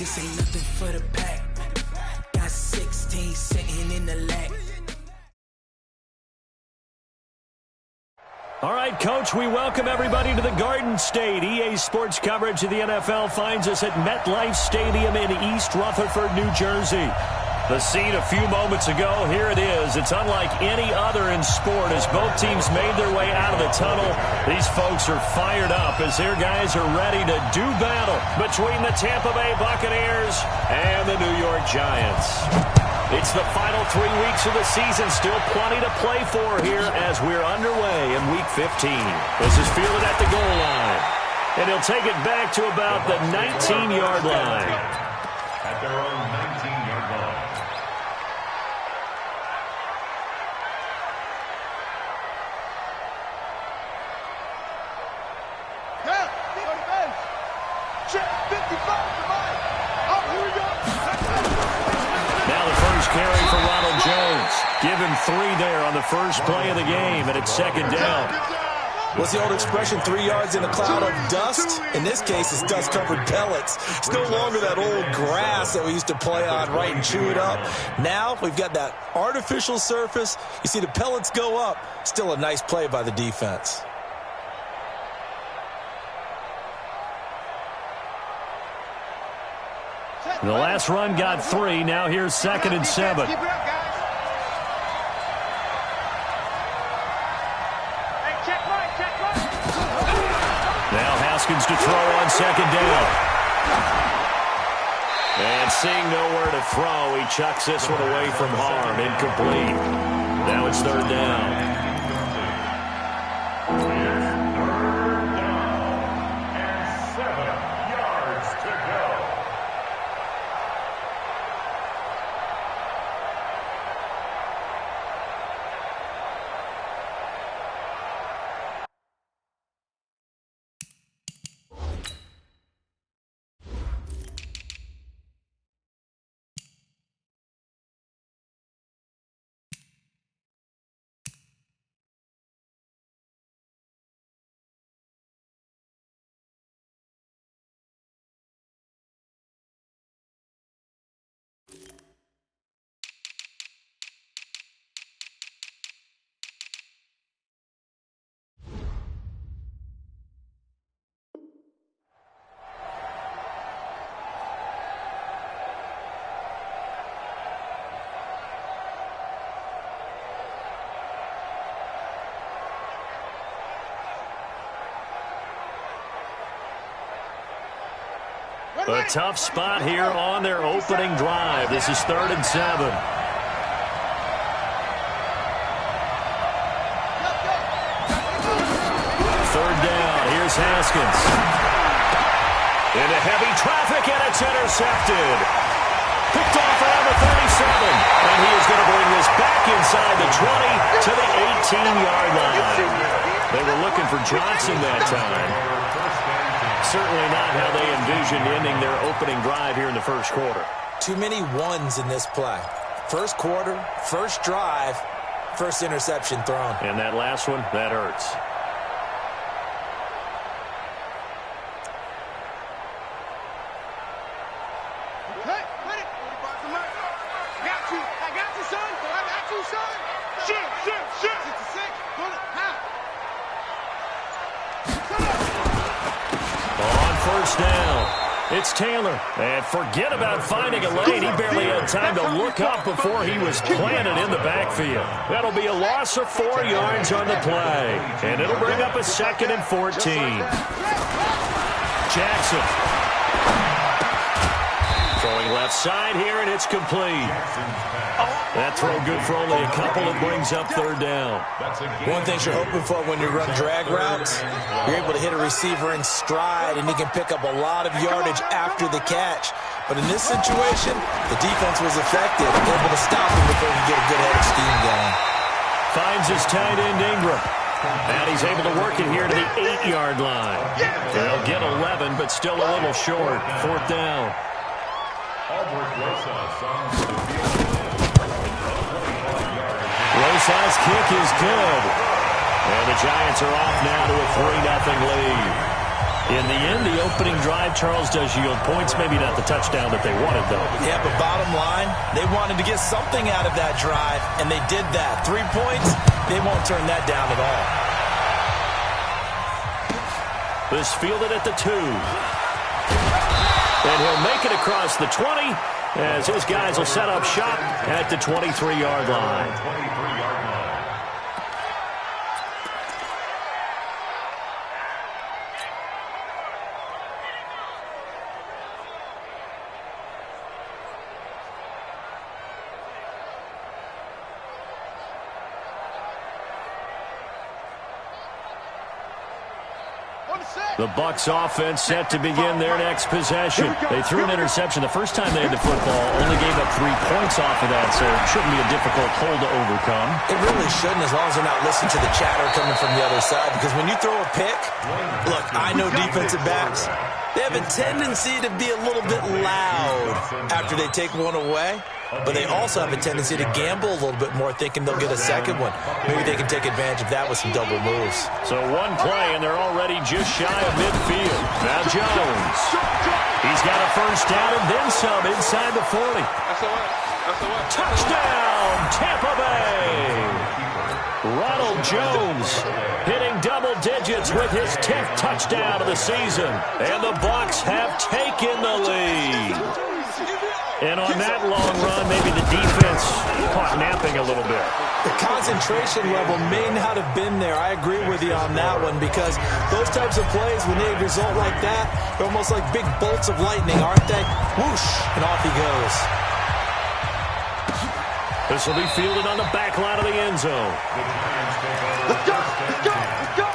This ain't nothing for the pack. Got 16 sitting in the lap. All right, Coach, we welcome everybody to the Garden State. EA Sports coverage of the NFL finds us at MetLife Stadium in East Rutherford, New Jersey. The scene a few moments ago, here it is. It's unlike any other in sport as both teams made their way out of the tunnel. These folks are fired up as their guys are ready to do battle between the Tampa Bay Buccaneers and the New York Giants. It's the final 3 weeks of the season. Still plenty to play for here as we're underway in Week 15. This is fielded at the goal line. And he'll take it back to about the 19-yard line. At their own 19-yard line. Now the first carry for Ronald Jones. Give him 3 there on the first play of the game, and it's second down. What's the old expression, 3 yards in a cloud of dust? In this case, it's dust-covered pellets. It's no longer that old grass that we used to play on, right, and chew it up. Now we've got that artificial surface. You see the pellets go up. Still a nice play by the defense. The last run got 3. Now here's 2nd and 7. Now Haskins to throw on 2nd down. And seeing nowhere to throw, he chucks this one away from harm. Incomplete. Now it's 3rd down. A tough spot here on their opening drive. This is 3rd and 7. Third down. Here's Haskins. Into heavy traffic, and it's intercepted. Picked off around the 37. And he is going to bring this back inside the 20 to the 18-yard line. They were looking for Johnson that time. Certainly not how they envisioned ending their opening drive here in the first quarter. Too many ones in this play. First quarter, first drive, first interception thrown. And that last one, that hurts. First down. It's Taylor. And forget about finding a lane. He barely had time to look up before he was planted in the backfield. That'll be a loss of 4 yards on the play. And it'll bring up a 2nd and 14. Jackson. Throwing left side here, and it's complete. That throw good for only a couple. It brings up 3rd down. One thing you're hoping for when you run drag routes, you're able to hit a receiver in stride, and he can pick up a lot of yardage after the catch. But in this situation, the defense was effective, able to stop him before he could get a good head of steam going. Finds his tight end Ingram. And he's able to work it here to the 8-yard line. They'll get 11, but still a little short. 4th down. Rosa's kick is good. And the Giants are off now to a 3-0 lead. In the end, the opening drive, Charles, does yield points. Maybe not the touchdown that they wanted, though. Yeah, but bottom line, they wanted to get something out of that drive, and they did that. 3 points, they won't turn that down at all. This fielded at the 2. And he'll make it across the 20 as his guys will set up shop at the 23-yard line. The Bucs offense set to begin their next possession. They threw an interception the first time they had the football, only gave up 3 points off of that, so it shouldn't be a difficult hole to overcome. It really shouldn't, as long as they're not listening to the chatter coming from the other side, because when you throw a pick, look, I know defensive backs, they have a tendency to be a little bit loud after they take one away. But they also have a tendency to gamble a little bit more, thinking they'll get a second one. Maybe they can take advantage of that with some double moves. So one play, and they're already just shy of midfield. Now Jones. He's got a first down and then some inside the 40. Touchdown, Tampa Bay! Ronald Jones hitting double digits with his 10th touchdown of the season. And the Bucs have taken the lead. And on that long run, maybe the defense caught napping a little bit. The concentration level may not have been there. I agree with you on that one, because those types of plays, when they result like that, they're almost like big bolts of lightning, aren't they? Whoosh, and off he goes. This will be fielded on the back line of the end zone. Let's go, let's go, let's go.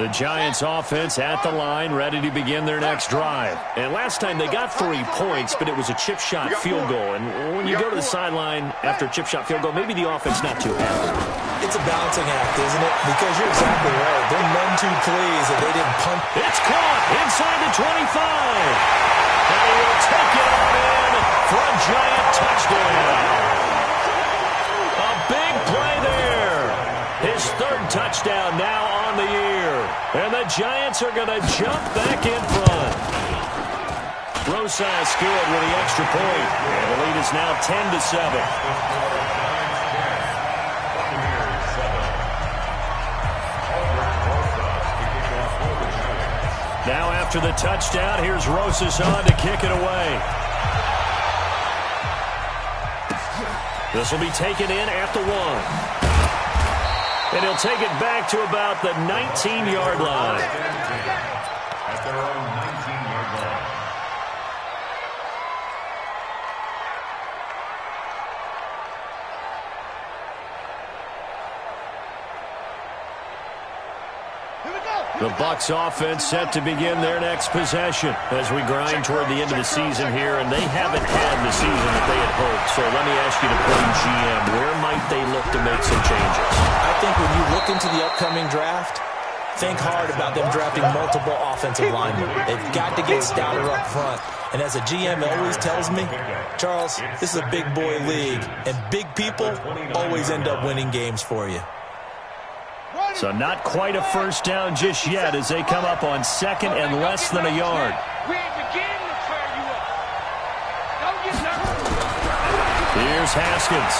The Giants offense at the line, ready to begin their next drive. And last time they got 3 points, but it was a chip shot field goal. And when you go to the sideline after a chip shot field goal, maybe the offense not too happy. It's a balancing act, isn't it? Because you're exactly right. They're none too pleased that they didn't punt. It's caught inside the 25. And he will take it on in for a Giant touchdown. A big play there. His 3rd touchdown now on the year. And the Giants are going to jump back in front. Rosas good with the extra point. And the lead is now 10-7. Now after the touchdown, here's Rosas on to kick it away. This will be taken in at the 1. And he'll take it back to about the 19-yard line. At their own 19-yard line. The Bucs offense set to begin their next possession as we grind toward the end of the season here, and they haven't had the season that they had hoped. So let me ask you to play GM, where might they look to make some changes? I think when you look into the upcoming draft, think hard about them drafting multiple offensive linemen. They've got to get stouter up front. And as a GM always tells me, Charles, this is a big boy league, and big people always end up winning games for you. So not quite a first down just yet as they come up on 2nd and less than a yard. Here's Haskins.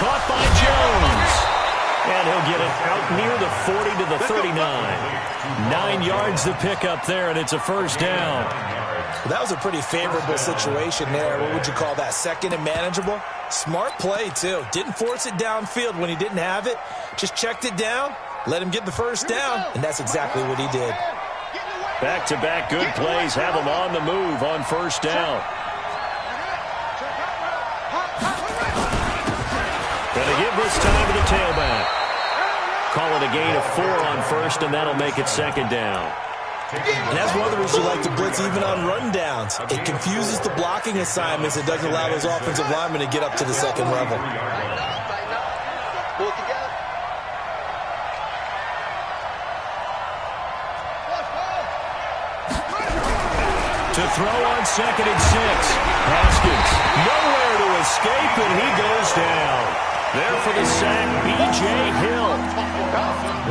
Caught by Jones. And he'll get it out near the 40 to the 39. 9 yards to pick up there, and it's a first down. Well, that was a pretty favorable situation there. What would you call that? 2nd and manageable? Smart play, too. Didn't force it downfield when he didn't have it. Just checked it down, let him get the first down, and that's exactly what he did. Back-to-back good plays have him on the move on first down. Going to give this time to the tailback. Call it a gain of 4 on first, and that'll make it 2nd down. And that's one of the reasons you like to blitz even on rundowns. It confuses the blocking assignments. It doesn't allow those offensive linemen to get up to the second level. Pull it together. To throw on 2nd and 6. Haskins nowhere to escape, and he goes down. There for the sack, B.J. Hill.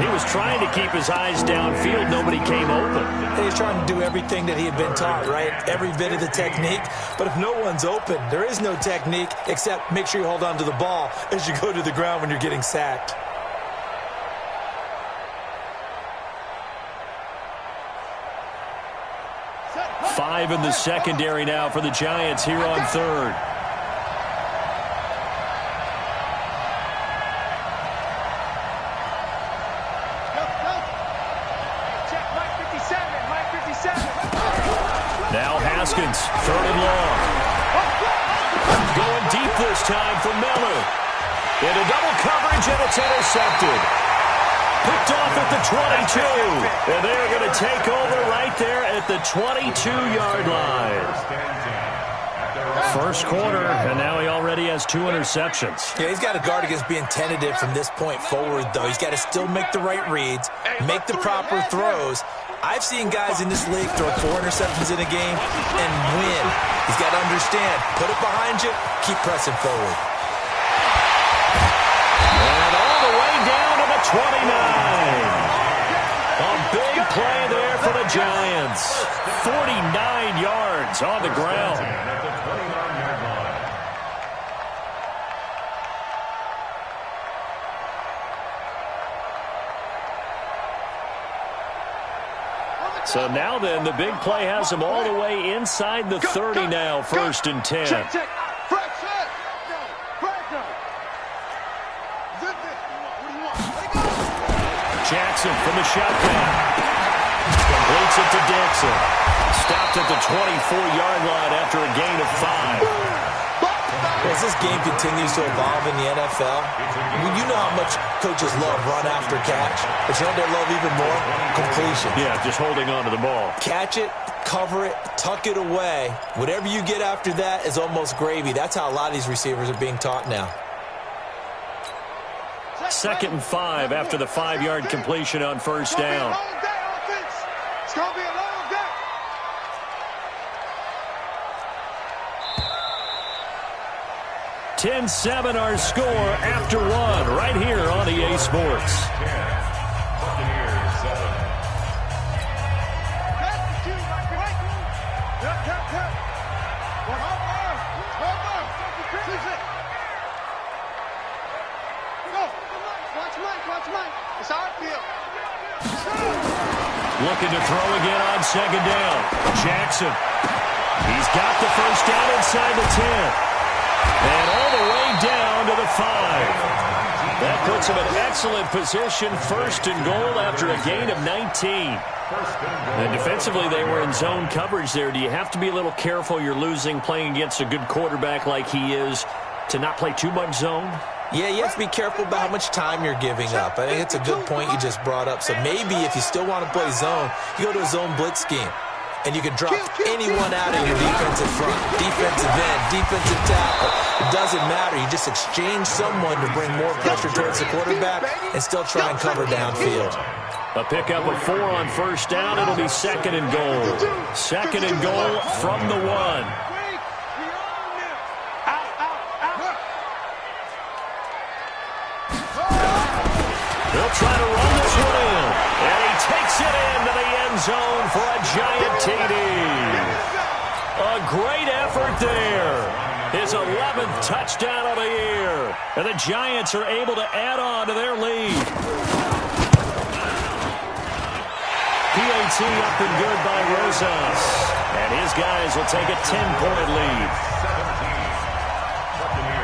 He was trying to keep his eyes downfield. Nobody came open. He was trying to do everything that he had been taught, right? Every bit of the technique. But if no one's open, there is no technique except make sure you hold on to the ball as you go to the ground when you're getting sacked. Five in the secondary now for the Giants here on 3rd. Now Haskins, 3rd and long. Going deep this time for Miller. Into double coverage, and it's intercepted. Picked off at the 22. And they're going to take over right there at the 22-yard line. First quarter, and now he already has 2 interceptions. Yeah, he's got to guard against being tentative from this point forward, though. He's got to still make the right reads, make the proper throws. I've seen guys in this league throw 4 interceptions in a game and win. He's got to understand, put it behind you, keep pressing forward. And all the way down to the 29. A big play there for the Giants. 49 yards on the ground. So now then, the big play has him all the way inside the 30 now, 1st and 10. Jackson from the shotgun. Completes it to Dixon. Stopped at the 24-yard line after a gain of 5. As this game continues to evolve in the NFL, you know how much coaches love run after catch, but you know they love even more? Completion. Yeah, just holding on to the ball. Catch it, cover it, tuck it away. Whatever you get after that is almost gravy. That's how a lot of these receivers are being taught now. 2nd and 5 after the 5-yard completion on 1st down. It's going to be a long day. 10-7 our score after 1 right here on EA Sports. Looking to throw again on 2nd down. Jackson. He's got the 1st down inside the 10. And all the way down to the 5. That puts him in excellent position, 1st and goal after a gain of 19. And defensively, they were in zone coverage there. Do you have to be a little careful you're losing playing against a good quarterback like he is to not play too much zone? Yeah, you have to be careful about how much time you're giving up. I think it's a good point you just brought up. So maybe if you still want to play zone, you go to a zone blitz scheme. And you can drop anyone out of your defensive front, defensive end, defensive tackle. It doesn't matter. You just exchange someone to bring more pressure towards the quarterback and still try and cover downfield. A pickup of 4 on 1st down. It'll be 2nd and goal. 2nd and goal from the 1. He'll try to run this one in. And he takes it into the end zone for a giant TD. A great effort there. His 11th touchdown of the year. And the Giants are able to add on to their lead. PAT up and good by Rosas. And his guys will take a 10-point lead.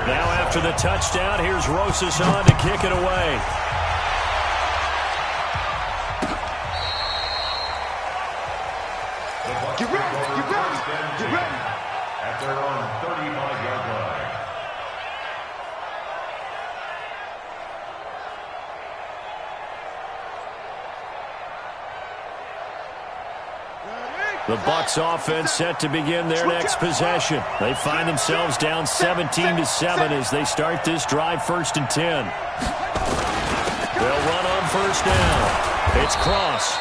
Now after the touchdown, here's Rosas on to kick it away. Get ready, get ready, get ready. At their own 35-yard line. The Bucs offense set to begin their next possession. They find themselves down 17-7 as they start this drive, 1st and 10. They'll run on 1st down. It's Cross.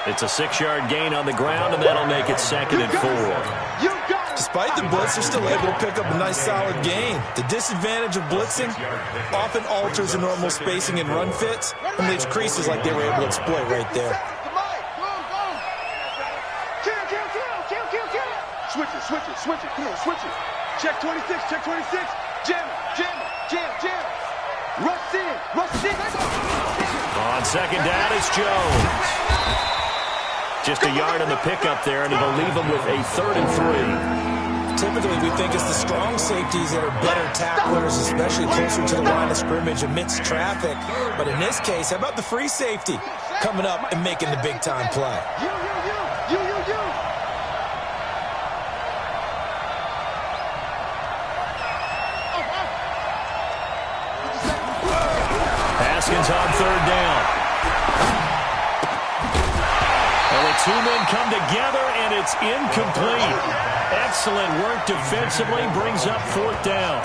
It's a 6-yard gain on the ground, and that'll make it 2nd and 4. Despite the blitz, they're still able to pick up a nice solid gain. The disadvantage of blitzing often alters the normal spacing and run fits and leaves creases like they were able to exploit right there. Switch it. Come on, switch it. Check 26. Jam it. Rush in. On 2nd down, it's Jones. Just a yard on the pickup there, and it'll leave them with a 3rd and 3. Typically, we think it's the strong safeties that are better tacklers, especially closer to the line of scrimmage amidst traffic. But in this case, how about the free safety coming up and making the big-time play? You. Haskins on 3rd down. And the 2 men come together, and it's incomplete. Excellent work defensively, brings up 4th down.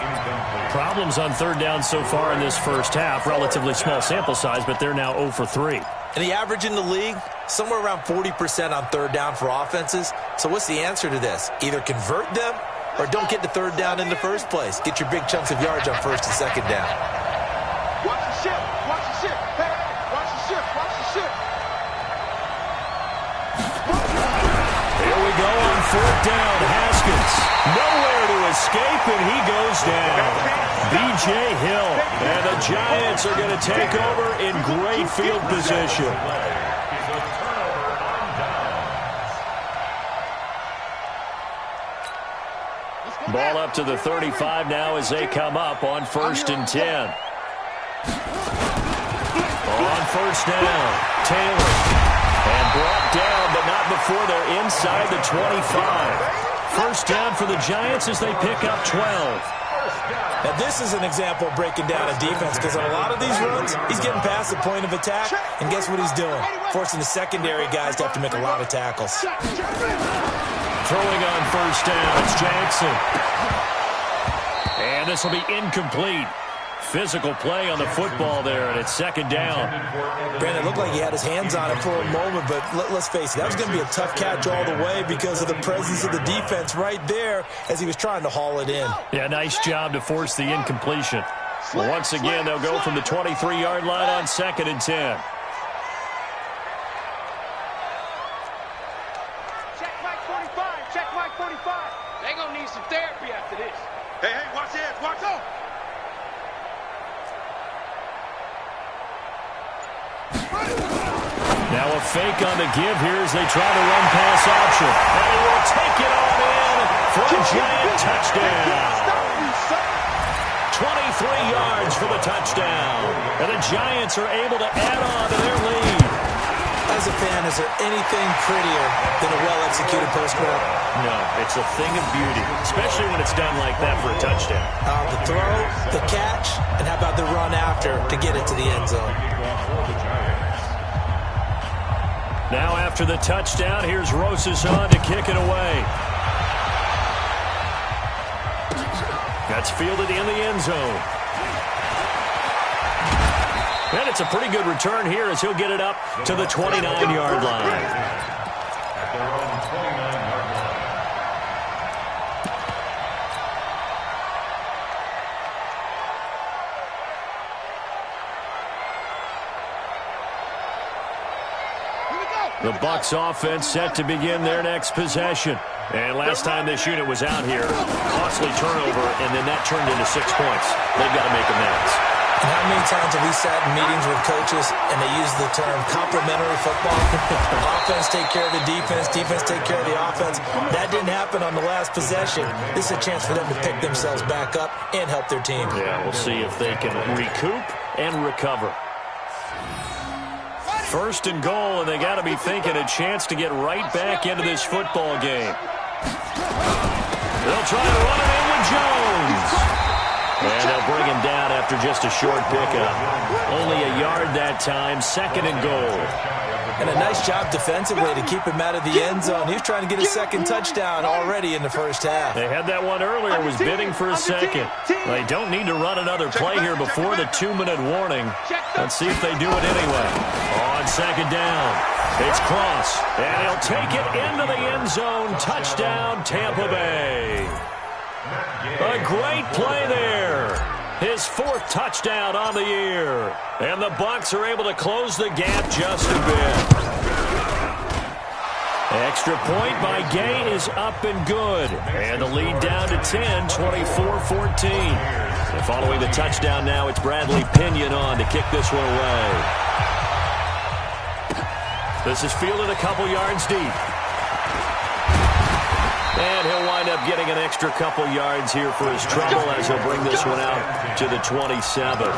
Problems on 3rd down so far in this first half. Relatively small sample size, but they're now 0 for 3. And the average in the league, somewhere around 40% on 3rd down for offenses. So what's the answer to this? Either convert them or don't get to 3rd down in the first place. Get your big chunks of yards on 1st and 2nd down. Watch the ship. Hey, watch the ship. Here we go on 4th down. Haskins nowhere to escape, and he goes down. B.J. Hill. And the Giants are going to take over in great field position. Ball up to the 35 now as they come up on 1st and 10. On 1st down, Taylor. And brought down, but not before they're inside the 25. 1st down for the Giants as they pick up 12. Now, this is an example of breaking down a defense because on a lot of these runs, he's getting past the point of attack, and guess what he's doing? Forcing the secondary guys to have to make a lot of tackles. Throwing on 1st down, it's Jackson. And this will be incomplete. Physical play on the football there, and it's 2nd down. Brandon, it looked like he had his hands on it for a moment, but let's face it, that was going to be a tough catch all the way because of the presence of the defense right there as he was trying to haul it in. Yeah, nice job to force the incompletion. Well, once again, they'll go from the 23-yard line on 2nd and 10. Check Mike 45. They're going to need some therapy after this. Hey, watch the edge. Watch out. Now a fake on the give here as they try to run pass option. And he will take it on in for a Giant touchdown. 23 yards for the touchdown. And the Giants are able to add on to their lead. As a fan, is there anything prettier than a well-executed post route? No, it's a thing of beauty, especially when it's done like that for a touchdown. The throw, the catch, and how about the run after to get it to the end zone? Now after the touchdown, here's Rosas on to kick it away. That's fielded in the end zone. And it's a pretty good return here as he'll get it up to the 29-yard line. At their own 29-yard line. The Bucs offense set to begin their next possession. And last time this unit was out here, costly turnover, and then that turned into 6 points. They've got to make amends. And how many times have we sat in meetings with coaches and they use the term complementary football? Offense take care of the defense, defense take care of the offense. That didn't happen on the last possession. This is a chance for them to pick themselves back up and help their team. Yeah, we'll see if they can recoup and recover. 1st and goal, and they got to be thinking a chance to get right back into this football game. They'll try to run it in with Jones. And they'll bring him down after just a short pickup. Only a yard that time, 2nd and goal. And a nice job defensively to keep him out of the end zone. He was trying to get his 2nd touchdown already in the first half. They had that one earlier, was bidding for a 2nd. They don't need to run another play here before the 2-minute warning. Let's see if they do it anyway. On 2nd down. It's Cross, and he'll take it into the end zone. Touchdown, Tampa Bay. A great play there. His 4th touchdown on the year. And the Bucs are able to close the gap just a bit. Extra point by Gay is up and good. And the lead down to 10, 24-14. And following the touchdown now, it's Bradley Pinion on to kick this one away. This is fielded a couple yards deep. And he'll wind up getting an extra couple yards here for his trouble as he'll bring this one out to the 27.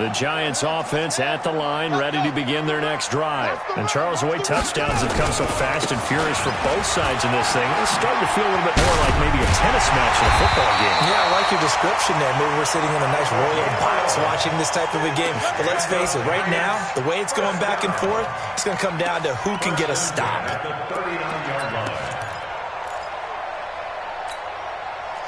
The Giants offense at the line, ready to begin their next drive. And Charles, the way touchdowns have come so fast and furious for both sides in this thing, it's starting to feel a little bit more like maybe a tennis match in a football game. Yeah, I like your description there. Maybe we're sitting in a nice royal box watching this type of a game. But let's face it, right now, the way it's going back and forth, it's going to come down to who can get a stop.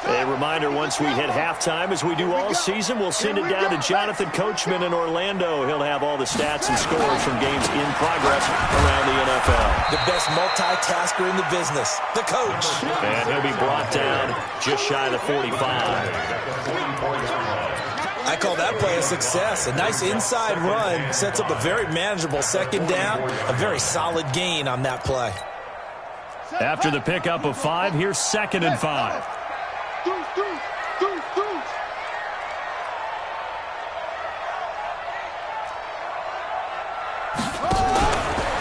A reminder, once we hit halftime, as we do all season, we'll send it down to Jonathan Coachman in Orlando. He'll have all the stats and scores from games in progress around the NFL. The best multitasker in the business, the coach. And he'll be brought down just shy of the 45. I call that play a success. A nice inside run sets up a very manageable second down, a very solid gain on that play. After the pickup of 5, here's 2nd and 5.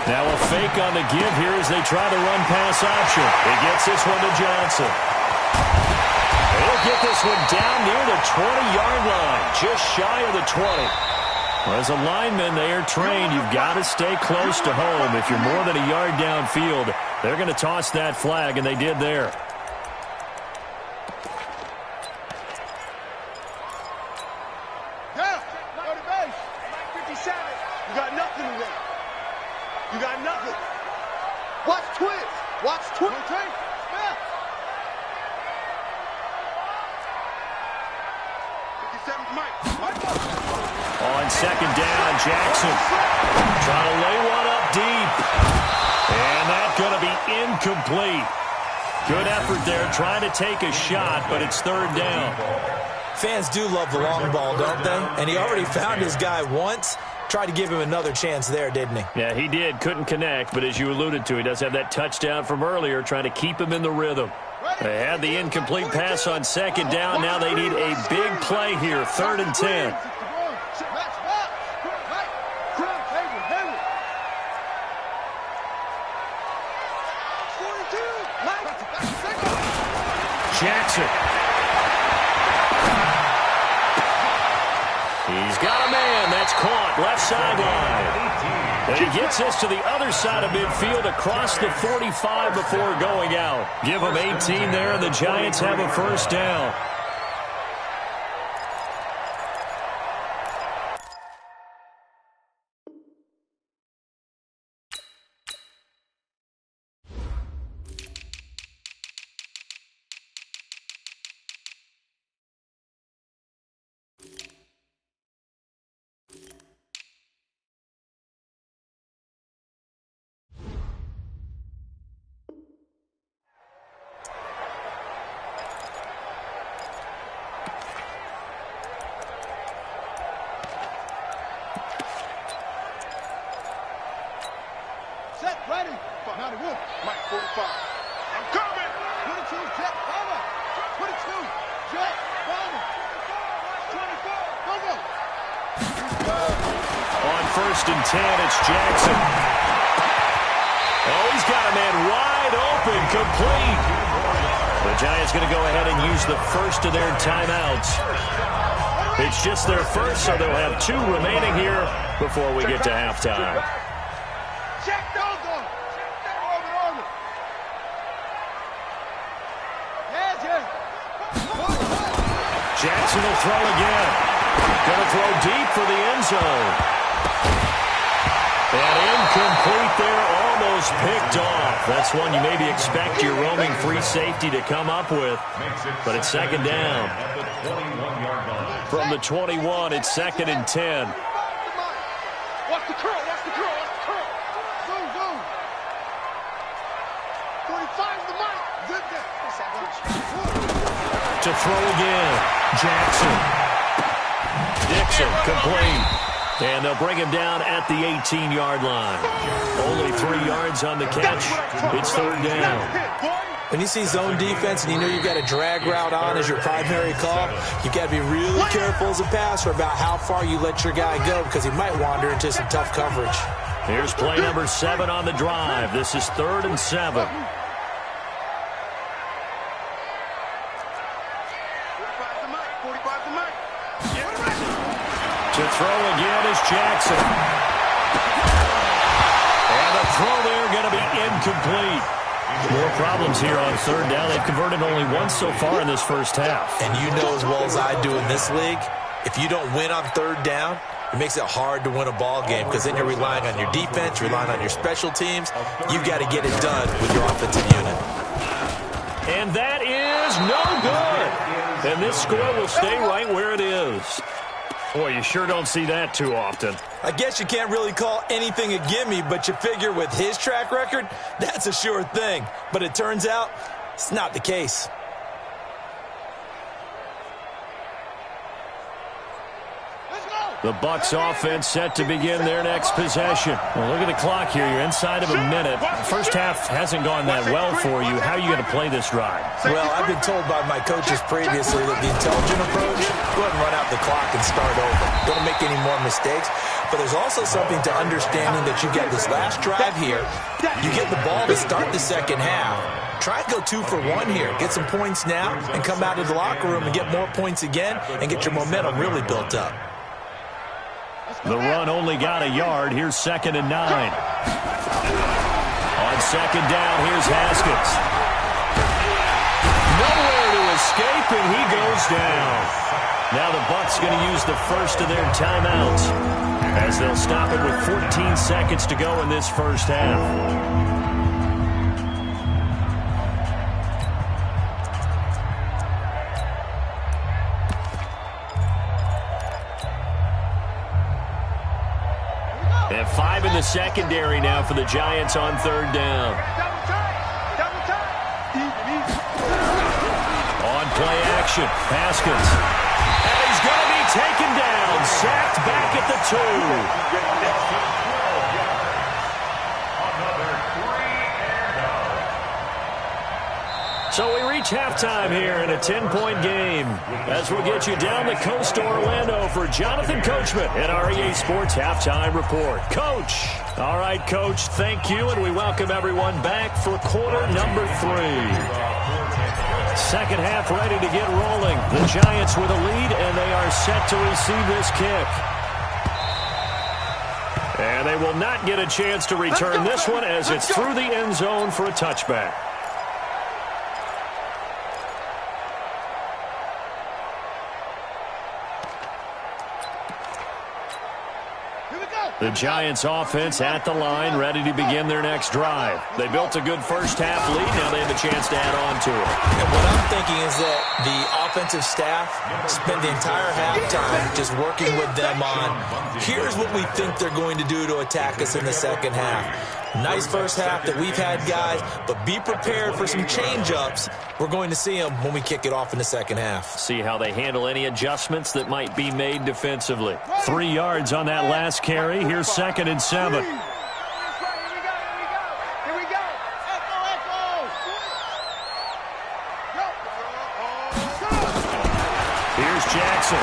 Now a fake on the give here as they try the run-pass option. He gets this one to Johnson. He'll get this one down near the 20-yard line, just shy of the 20. Well, as a lineman, they are trained. You've got to stay close to home. If you're more than a yard downfield, they're going to toss that flag, and they did there. You got nothing. Watch twist. Watch twist. Yeah. 57, Mike. On 2nd down, Jackson trying to lay one up deep. And that's going to be incomplete. Good effort there, trying to take a shot, but it's 3rd down. Fans do love the long ball, don't they? And he already found his guy once. Tried to give him another chance there, didn't he? Yeah, he did. Couldn't connect, but as you alluded to, he does have that touchdown from earlier, trying to keep him in the rhythm. They had the incomplete pass on 2nd down. Now they need a big play here, 3rd and 10. Jackson. He's got a man. That's caught. Left sideline. And he gets this to the other side of midfield across the 45 before going out. Give him 18 there, and the Giants have a 1st down. Ready. Now the wolf. Mike 45. I'm coming. 22, Jet Bomber. 22, Jet Bomber. 24. Go. On 1st and 10, it's Jackson. Oh, he's got a man wide open, complete. The Giants going to go ahead and use the first of their timeouts. It's just their first, so they'll have 2 remaining here before we get to halftime. Jackson will throw again. Going to throw deep for the end zone. And incomplete there, almost is picked off. That's one you maybe expect your roaming free safety to come up with, but it's second down. From the 21, it's second and 10. Watch the curl, watch the curl, watch the curl. Zoom, zoom. 45 the mic. Zip that. To throw again. Jackson. Dixon complete. And they'll bring him down at the 18-yard line. Only 3 yards on the catch. It's third down. When you see zone defense and you know you've got a drag route on as your primary call, you've got to be really careful as a passer about how far you let your guy go because he might wander into some tough coverage. Here's play number 7 on the drive. This is 3rd and 7. 45 the mic, 45 the mic. To throw again is Jackson. And the throw there going to be incomplete. More problems here on third down. They've converted only once so far in this first half. And you know as well as I do in this league, if you don't win on third down, it makes it hard to win a ball game because then you're relying on your defense, relying on your special teams. You've got to get it done with your offensive unit. And that is no good. And this score will stay right where it is. Boy, you sure don't see that too often. I guess you can't really call anything a gimme, but you figure with his track record, that's a sure thing. But it turns out it's not the case. The Bucs offense set to begin their next possession. Well, look at the clock here. You're inside of a minute. First half hasn't gone that well for you. How are you going to play this drive? Well, I've been told by my coaches previously that the intelligent approach, go ahead and run out the clock and start over. Don't make any more mistakes. But there's also something to understanding that you've got this last drive here. You get the ball to start the second half. Try and go 2 for 1 here. Get some points now and come out of the locker room and get more points again and get your momentum really built up. The run only got a yard. Here's 2nd and 9. On second down, here's Haskins. Nowhere to escape, and he goes down. Now the Bucs going to use the first of their timeouts as they'll stop it with 14 seconds to go in this first half. And 5 in the secondary now for the Giants on third down. On play action, Haskins. And he's going to be taken down, sacked back at the 2. So we reach halftime here in a 10-point game as we'll get you down the coast to Orlando for Jonathan Coachman at our EA Sports Halftime Report. Coach. All right, Coach, thank you, and we welcome everyone back for quarter number 3. Second half ready to get rolling. The Giants with a lead, and they are set to receive this kick. And they will not get a chance to return this one as it's through the end zone for a touchback. The Giants offense at the line, ready to begin their next drive. They built a good first half lead. Now they have a chance to add on to it. And what I'm thinking is that the offensive staff spent the entire halftime just working with them on, here's what we think they're going to do to attack us in the second half. Nice first half that we've had, guys, but be prepared for some change-ups. We're going to see them when we kick it off in the second half. See how they handle any adjustments that might be made defensively. 3 yards on that last carry. Here's 2nd and 7. Here we go. Here's Jackson.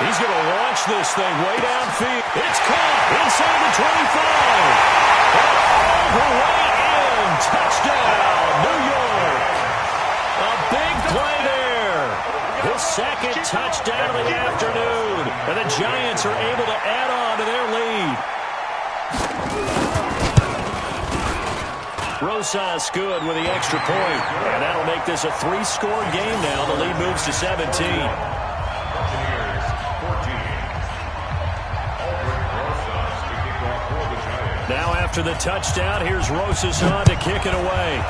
He's going to launch this thing way downfield. It's caught inside the 25. All the way in. Touchdown, New York. A big play there. His second touchdown of the afternoon. And the Giants are able to add on to their lead. Rosas good with the extra point. And that'll make this a 3-score game now. The lead moves to 17. Now after after the touchdown, here's Rosas on to kick it away.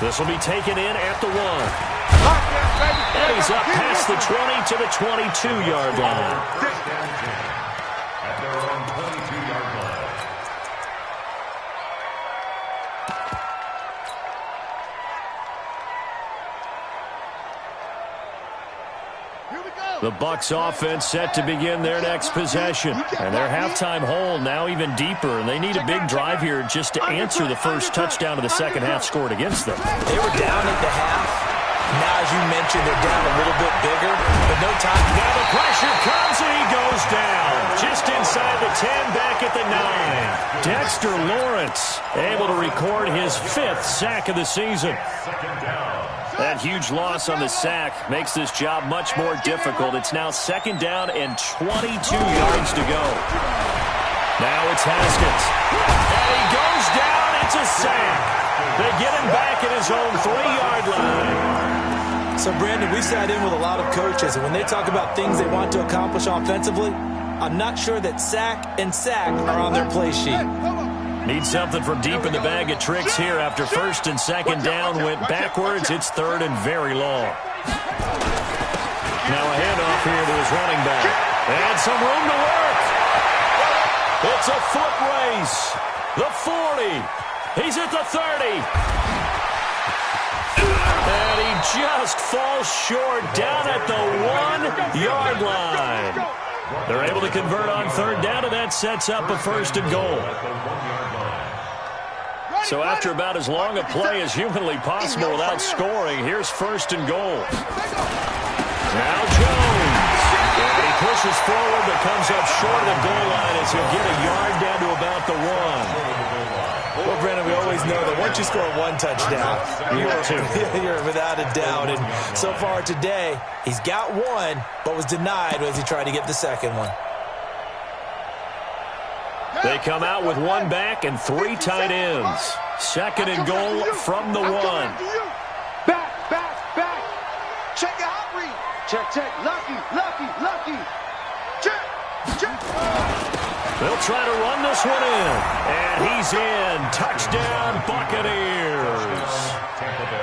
This will be taken in at the 1. And he's up past the 20 to the 22-yard line. At their own 22-yard line. The Bucs offense set to begin their next possession. And their halftime hole now even deeper. And they need a big drive here just to answer the first touchdown of the second half scored against them. They were down at the half. Now, as you mentioned, they're down a little bit bigger, but no time. Now the pressure comes and he goes down. Just inside the 10, back at the 9. Dexter Lawrence able to record his 5th sack of the season. That huge loss on the sack makes this job much more difficult. It's now 2nd down and 22 yards to go. Now it's Haskins. And he goes down. It's a sack. They get him back at his own 3-yard line. So, Brandon, we sat in with a lot of coaches, and when they talk about things they want to accomplish offensively, I'm not sure that sack and sack are on their play sheet. Need something from deep in the bag of tricks here. After 1st and 2nd down went backwards, it's 3rd and very long. Now a handoff here to his running back. And some room to work. It's a foot race. The 40. He's at the 30. And he just falls short down at the 1-yard line. They're able to convert on 3rd down, and that sets up a 1st and goal. So after about as long a play as humanly possible without scoring, here's 1st and goal. Now Jones. And he pushes forward but comes up short of the goal line as he'll get a yard down to about the 1. Well, Brandon, we always know that once you score 1 touchdown, you're without a doubt. And so far today, he's got 1, but was denied as he tried to get the 2nd one. They come out with 1 back and 3 tight ends. 2nd and goal from the 1. Back. Check your hot read. Check. Lucky. Check. They'll try to run this one in. And he's in. Touchdown, Buccaneers.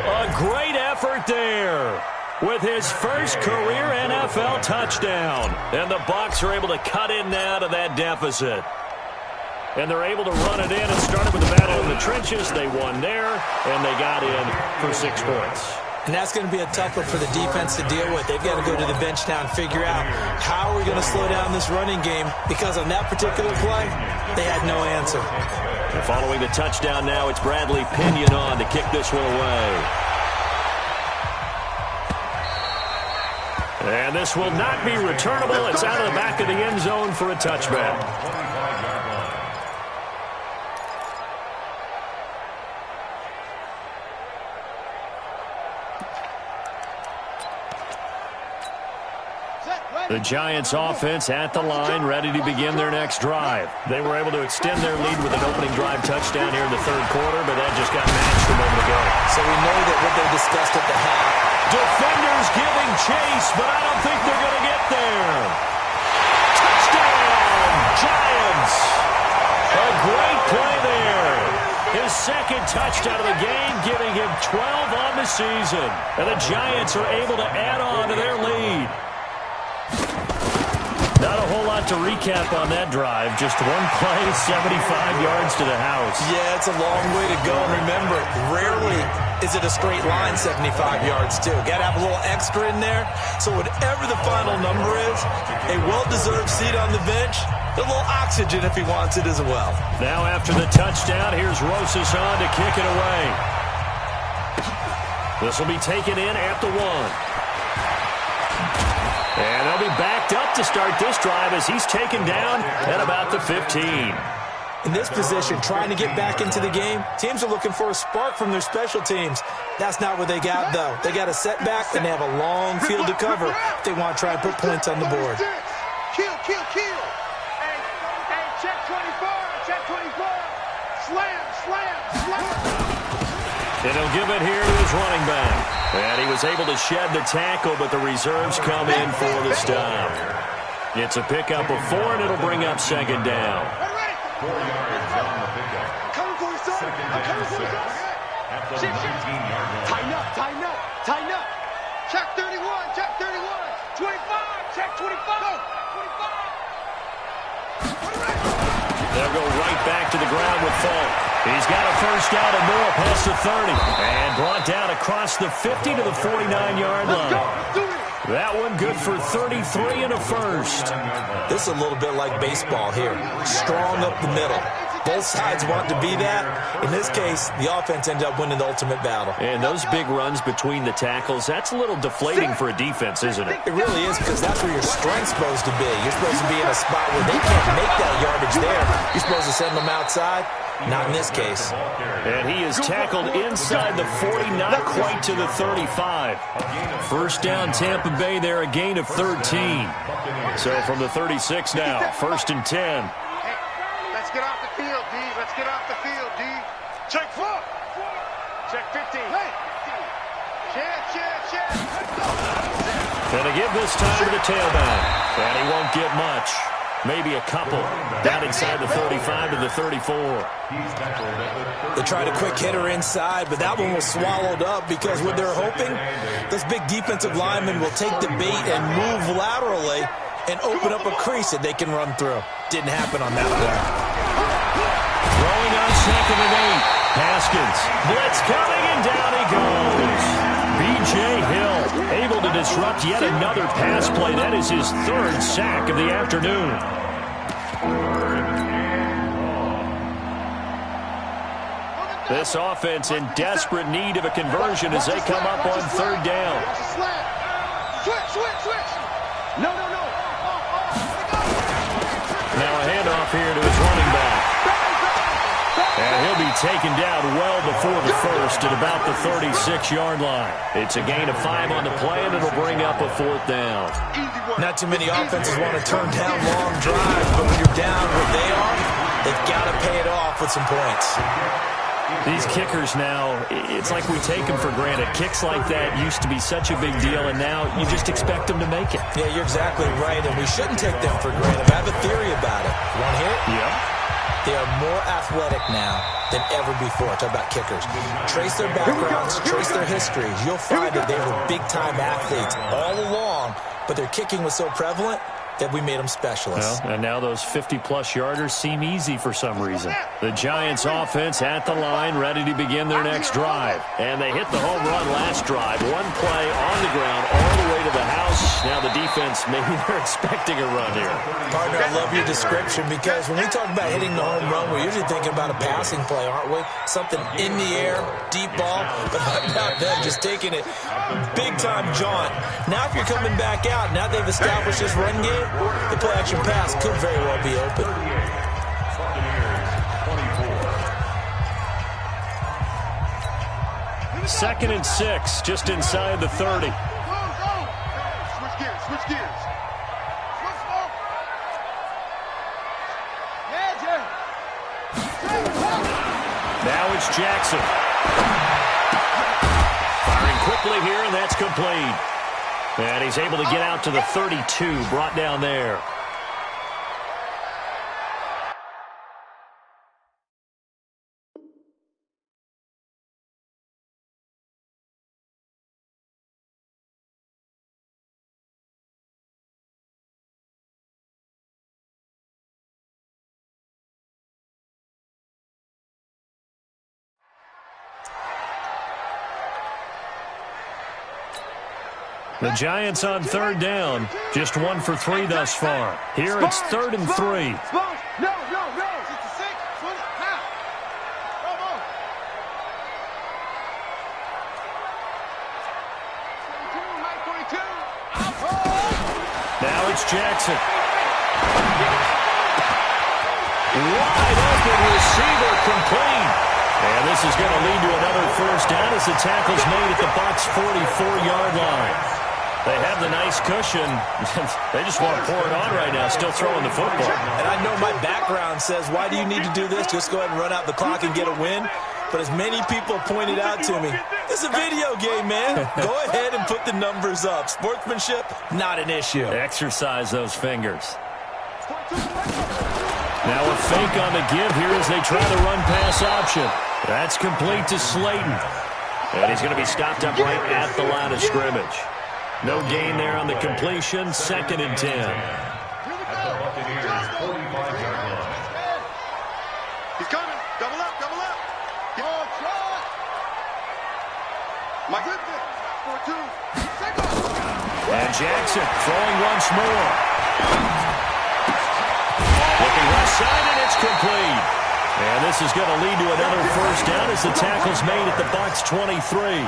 A great effort there with his first career NFL touchdown. And the Bucs are able to cut in now to that deficit. And they're able to run it in. It started with the battle in the trenches. They won there, and they got in for 6 points. And that's going to be a tough one for the defense to deal with. They've got to go to the bench now and figure out how are we going to slow down this running game, because on that particular play, they had no answer. And following the touchdown now, it's Bradley Pinion on to kick this one away. And this will not be returnable. It's out of the back of the end zone for a touchback. The Giants offense at the line, ready to begin their next drive. They were able to extend their lead with an opening drive touchdown here in the 3rd quarter, but that just got matched a moment ago. So we know that what they discussed at the half. Defenders giving chase, but I don't think they're going to get there. Touchdown, Giants. A great play there. His 2nd touchdown of the game, giving him 12 on the season. And the Giants are able to add on to their lead. Not a whole lot to recap on that drive. Just 1 play, 75 yards to the house. Yeah, it's a long way to go. And remember, rarely is it a straight line 75 yards, too. Got to have a little extra in there. So whatever the final number is, a well-deserved seat on the bench, a little oxygen if he wants it as well. Now after the touchdown, here's Rosas on to kick it away. This will be taken in at the 1. And they'll be backed up to start this drive as he's taken down at about the 15. In this position, trying to get back into the game, teams are looking for a spark from their special teams. That's not what they got, though. They got a setback, and they have a long field to cover if they want to try and put points on the board. Kill. Hey, check 24. Slam. And he'll give it here to his running back. And he was able to shed the tackle, but the reserves come in for the stop. It's a pickup of 4, and it'll bring up second down. 4 yards on the pickup. Coming for you, son. Second I'm coming down, for you, 6. son. At the 19-yard line. Tighten up, tighten up, tighten up. Check 31, check 31. 25, check 25. 25. They'll go right back to the ground with Falk. He's got a first down and more past the 30. And brought down across the 50 to the 49-yard line. Let's do it. That one good for 33 and a first. This is a little bit like baseball here. Strong up the middle. Both sides want to be that. In this case, the offense ended up winning the ultimate battle. And those big runs between the tackles, that's a little deflating for a defense, isn't it? It really is, because that's where your strength's supposed to be. You're supposed to be in a spot where they can't make that yardage there. You're supposed to send them outside. Not in this case. And he is tackled inside the 40, not quite to the 35. First down, Tampa Bay there, a gain of 13. So from the 36 now, 1st and 10. Let's get off the field, D. Let's get off the field, D. Check 4. Check 15. Hey. Check. Gonna give this time to the tailback. And he won't get much. Maybe a couple. Down inside the 35 to the 34. They tried a quick hitter inside, but that one was swallowed up because what they're hoping, this big defensive lineman will take the bait and move laterally and open up a crease that they can run through. Didn't happen on that play. Throwing on 2nd and 8. Haskins. Blitz coming, and down he goes. B.J. Hill able to disrupt yet another pass play. That is his 3rd sack of the afternoon. This offense in desperate need of a conversion as they come up on 3rd down. Switch. No. Now a handoff here to his running back. And he'll be taken down well before the 1st at about the 36-yard line. It's a gain of 5 on the play, and it'll bring up a 4th down. Not too many offenses want to turn down long drives, but when you're down where they are, they've got to pay it off with some points. These kickers now, it's like we take them for granted. Kicks like that used to be such a big deal, and now you just expect them to make it. Yeah, you're exactly right, and we shouldn't take them for granted. I have a theory about it. You want to hear it? Yep. They are more athletic now than ever before. Talk about kickers. Trace their backgrounds, trace their histories. You'll find that they were big-time athletes all along, but their kicking was so prevalent that we made them specialists. Well, and now those 50-plus yarders seem easy for some reason. The Giants offense at the line, ready to begin their next drive. And they hit the home run last drive. One play on the ground all the way to the house. Now the defense, maybe they're expecting a run here. Partner, I love your description, because when we talk about hitting the home run, we're usually thinking about a passing play, aren't we? Something in the air, deep ball, but how about them just taking it big-time jaunt. Now if you're coming back out, now they've established this run game, the play-action pass could very well be open. Second and 6, just inside the 30. Switch gears. Now it's Jackson. Firing quickly here, and that's complete. And he's able to get out to the 32, brought down there. The Giants on 3rd down, just 1 for 3 thus far. Here it's 3rd and 3. No. 66. Come on. Now it's Jackson. Wide open receiver, complete. And this is going to lead to another first down as the tackle's made at the Bucs' 44-yard line. They have the nice cushion. They just want to pour it on right now, still throwing the football. And I know my background says, why do you need to do this? Just go ahead and run out the clock and get a win. But as many people pointed out to me, this is a video game, man. Go ahead and put the numbers up. Sportsmanship, not an issue. Exercise those fingers. Now a fake on the give here as they try the run-pass option. That's complete to Slayton. And he's going to be stopped up right at the line of scrimmage. No gain there on the completion. 2nd and 10. He's coming. Double up, double up. Oh, shot. My goodness. 4-2. And Jackson throwing once more. Looking left side, and it's complete. And this is going to lead to another first down as the tackle's made at the Bucs 23.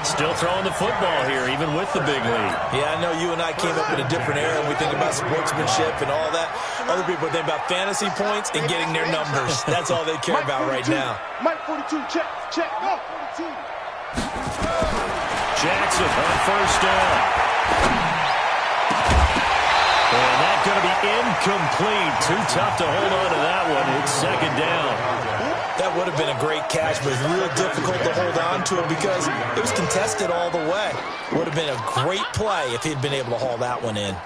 Still throwing the football here, even with the big lead. Yeah, I know you and I came up in a different era, and we think about sportsmanship and all that. Other people think about fantasy points and getting their numbers. That's all they care about right now. Mike 42, check, check, go, 42. Jackson on first down. And that's going to be incomplete. Too tough to hold on to that one. It's 2nd down. That would have been a great catch, but it was real difficult to hold on to it because it was contested all the way. Would have been a great play if he'd been able to haul that one in.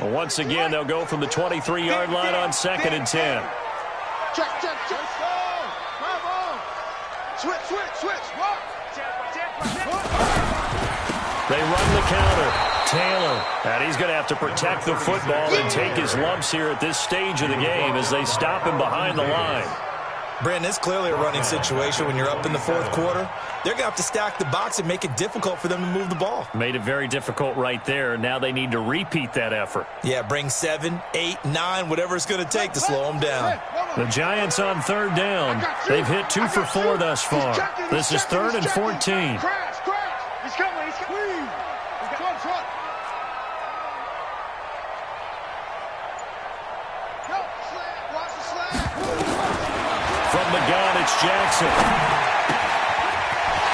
Well, once again, they'll go from the 23-yard line on 2nd and 10. Check, check, check. Switch, switch, switch. They run the counter. Taylor. And he's going to have to protect the football and take his lumps here at this stage of the game as they stop him behind the line. Brandon, it's clearly a running situation when you're up in the 4th quarter. They're going to have to stack the box and make it difficult for them to move the ball. Made it very difficult right there. Now they need to repeat that effort. Yeah, bring 7, 8, 9, whatever it's going to take to slow them down. The Giants on 3rd down. They've hit 2 for 4 thus far. This is 3rd and 14. He's coming, he's coming. Front. Watch the slant. From the gun, it's Jackson.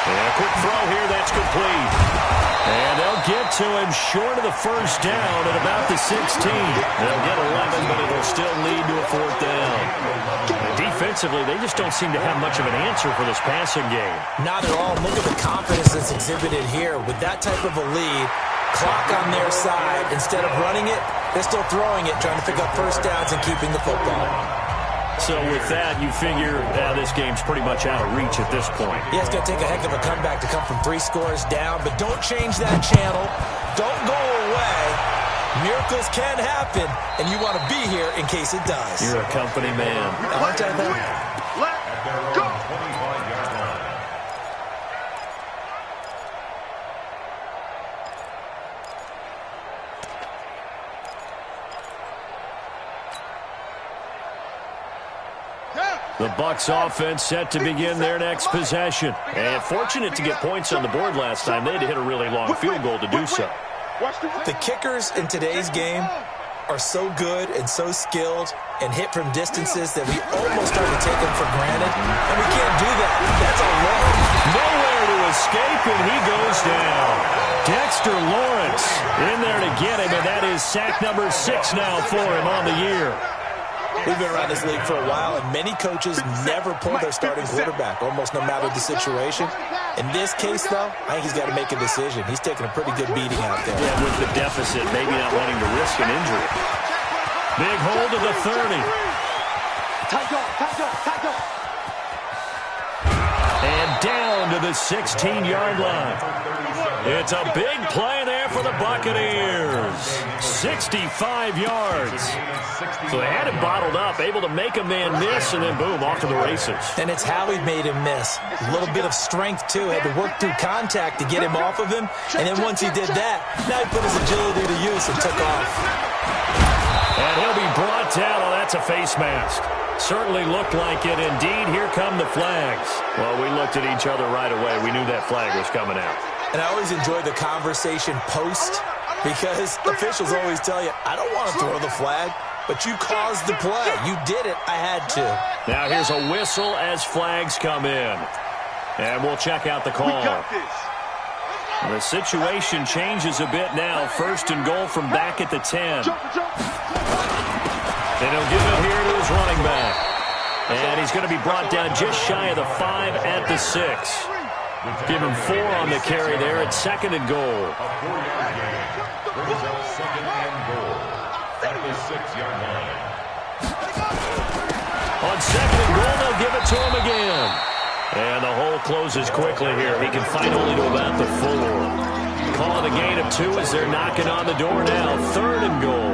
And a quick throw here, that's complete. And they'll get to him short of the first down at about the 16. They'll get 11, but it'll still lead to a 4th down. And defensively, they just don't seem to have much of an answer for this passing game. Not at all. Look at the confidence that's exhibited here. With that type of a lead, clock on their side, instead of running it, they're still throwing it, trying to pick up first downs and keeping the football. So with that, you figure this game's pretty much out of reach at this point. Yeah, it's going to take a heck of a comeback to come from 3 scores down, but don't change that channel. Don't go away. Miracles can happen, and you want to be here in case it does. You're a company man. Aren't I, though? Let go. The Bucs offense set to begin their next possession. And fortunate to get points on the board last time. They had to hit a really long field goal to do so. The kickers in today's game are so good and so skilled and hit from distances that we almost start to take them for granted. And we can't do that. That's a long. Nowhere to escape, and he goes down. Dexter Lawrence in there to get him, and that is sack number 6 now for him on the year. We've been around this league for a while, and many coaches never pull their starting quarterback, almost no matter the situation. In this case, though, I think he's got to make a decision. He's taking a pretty good beating out there. Yeah, with the deficit, maybe not wanting to risk an injury. Big hold of the 30. And down to the 16-yard line. It's a big play there for the Buccaneers. 65 yards. So they had it bottled up, able to make a man miss, and then boom, off to the races. And it's how he made him miss. A little bit of strength, too. Had to work through contact to get him off of him. And then once he did that, now he put his agility to use and took off. And he'll be brought down. Oh, that's a face mask. Certainly looked like it. Indeed, here come the flags. Well, we looked at each other right away. We knew that flag was coming out. And I always enjoy the conversation post because officials always tell you, I don't want to throw the flag, but you caused the play. You did it. I had to. Now here's a whistle as flags come in. And we'll check out the call. The situation changes a bit now. 1st and goal from back at the 10. They don't give it here to his running back. And he's going to be brought down just shy of the 5 at the 6. Give him 4 on the carry there at 2nd and goal. Brings up 2nd and goal at the 6-yard line. On 2nd and goal, they'll give it to him again. And the hole closes quickly here. He can fight only to about the 4. Calling a gain of 2 as they're knocking on the door now. 3rd and goal.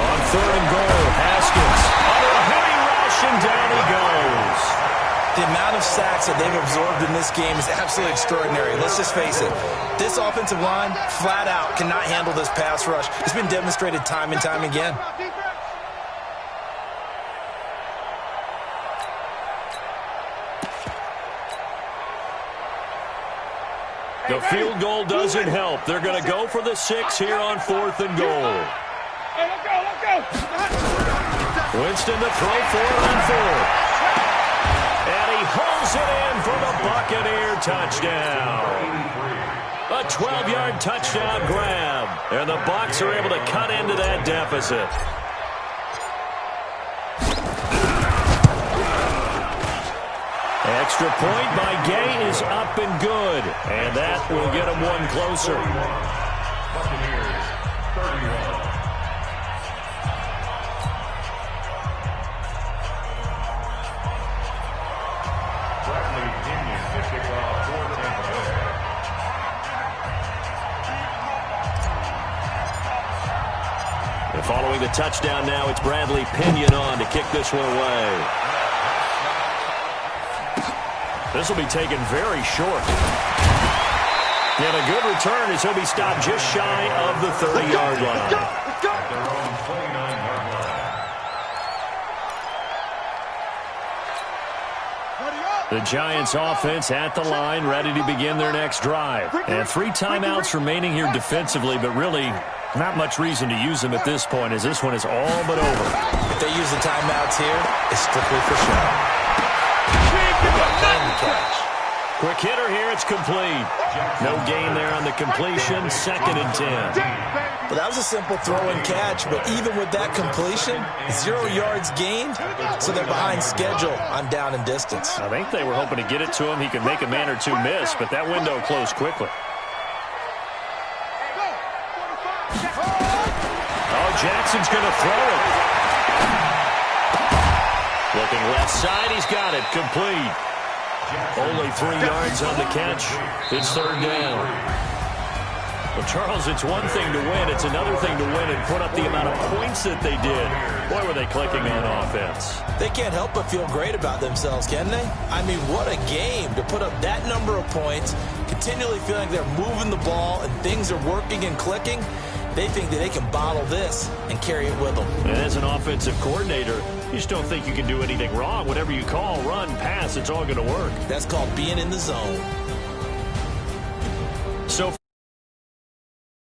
On 3rd and goal, Haskins. Under a heavy rush, and down he goes. The amount of sacks that they've absorbed in this game is absolutely extraordinary. Let's just face it. This offensive line, flat out, cannot handle this pass rush. It's been demonstrated time and time again. The field goal doesn't help. They're going to go for the 6 here on 4th and goal. Winston to throw for it on 4th. And he holds it in for the Buccaneer touchdown. A 12-yard touchdown grab. And the Bucs are able to cut into that deficit. Extra point by Gay is up and good. And that will get him one closer. Buccaneers, 31. Bradley Pinion to kick off for Tampa Bay. And following the touchdown now, it's Bradley Pinion on to kick this one away. This will be taken very short. And a good return as he'll be stopped just shy of the 30-yard line. At their own 29-yard line. The Giants offense at the line, ready to begin their next drive. And 3 timeouts remaining here defensively, but really not much reason to use them at this point as this one is all but over. If they use the timeouts here, it's strictly for show. Quick hitter here, it's complete. No gain there on the completion, 2nd and 10. Well, that was a simple throw and catch, but even with that completion, 0 yards gained, so they're behind schedule on down and distance. I think they were hoping to get it to him. He could make a man or 2 miss, but that window closed quickly. Oh, Jackson's going to throw it. Looking left side, he's got it, complete. Only 3 yards on the catch. It's 3rd down. Well, Charles, it's one thing to win. It's another thing to win and put up the amount of points that they did. Boy, were they clicking on offense. They can't help but feel great about themselves, can they? I mean, what a game to put up that number of points, continually feeling they're moving the ball and things are working and clicking. They think that they can bottle this and carry it with them. And as an offensive coordinator, you just don't think you can do anything wrong. Whatever you call, run, pass, it's all going to work. That's called being in the zone.